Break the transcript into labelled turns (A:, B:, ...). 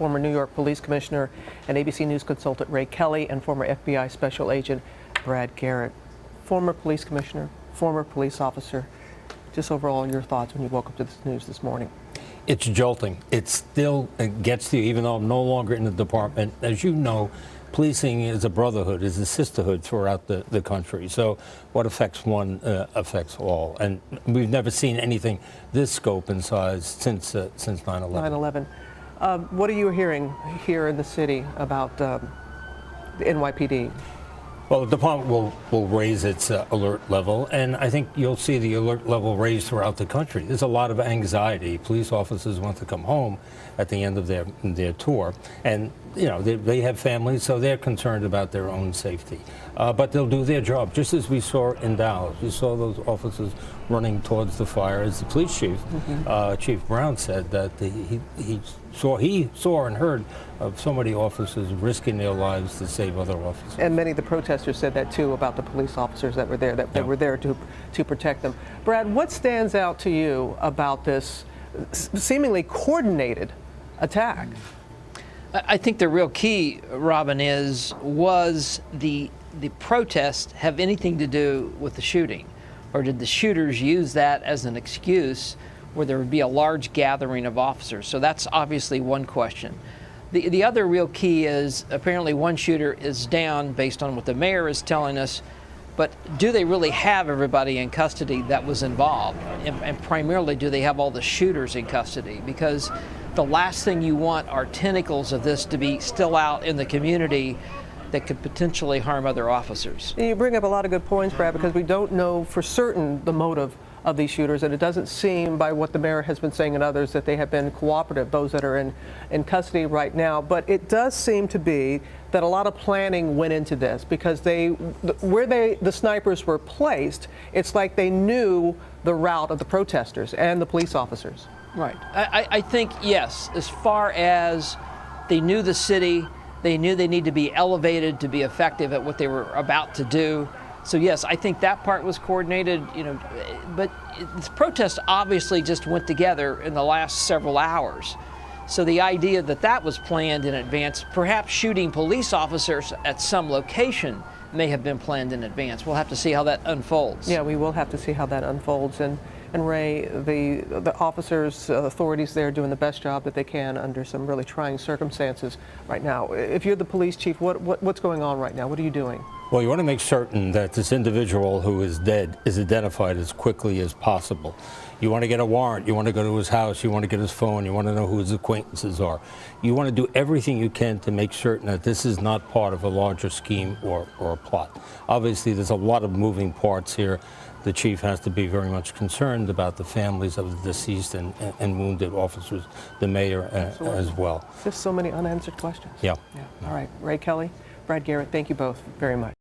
A: former New York Police Commissioner and ABC News consultant Ray Kelly, and former FBI Special Agent Brad Garrett. Former police commissioner, former police officer. Just overall, your thoughts when you woke up to this news this morning?
B: It's jolting. It still gets to you, even though I'm no longer in the department. As you know, policing is a brotherhood, is a sisterhood throughout the country. So what affects one affects all. And we've never seen anything this scope and size since 9/11.
A: 9/11. What are you hearing here in the city about the NYPD?
B: Well, the department will raise its alert level, and I think you'll see the alert level raised throughout the country. There's a lot of anxiety. Police officers want to come home at the end of their tour, and you know they have families, so they're concerned about their own safety. But they'll do their job, just as we saw in Dallas. We saw those officers running towards the fire, as the police chief, Chief Brown, said that he saw and heard of so many officers risking their lives to save other officers.
A: And many of the protesters said that too about the police officers that were there, that were there to protect them. Brad, what stands out to you about this seemingly coordinated attack?
C: I think the real key, Robin, was the protest have anything to do with the shooting? Or did the shooters use that as an excuse where there would be a large gathering of officers? So that's obviously one question. The other real key is apparently one shooter is down based on what the mayor is telling us, but do they really have everybody in custody that was involved? And primarily, do they have all the shooters in custody? Because the last thing you want are tentacles of this to be still out in the community that could potentially harm other officers.
A: You bring up a lot of good points, Brad, because we don't know for certain the motive of these shooters, and it doesn't seem, by what the mayor has been saying and others, that they have been cooperative, those that are in custody right now. But it does seem to be that a lot of planning went into this, because where the snipers were placed, it's like they knew the route of the protesters and the police officers.
C: Right. I think, yes, as far as they knew the city, they knew they need to be elevated to be effective at what they were about to do. So yes, I think that part was coordinated, but this protest obviously just went together in the last several hours. So the idea that was planned in advance, perhaps shooting police officers at some location may have been planned in advance. We'll have to see how that unfolds.
A: Yeah, we will have to see how that unfolds. And Ray, the officers, authorities there doing the best job that they can under some really trying circumstances right now. If you're the police chief, what's going on right now? What are you doing?
B: Well, you want to make certain that this individual who is dead is identified as quickly as possible. You want to get a warrant. You want to go to his house. You want to get his phone. You want to know who his acquaintances are. You want to do everything you can to make certain that this is not part of a larger scheme or a plot. Obviously, there's a lot of moving parts here. The chief has to be very much concerned about the families of the deceased and wounded officers, the mayor as well.
A: Just so many unanswered questions.
B: Yeah.
A: All right, Ray Kelly, Brad Garrett, thank you both very much.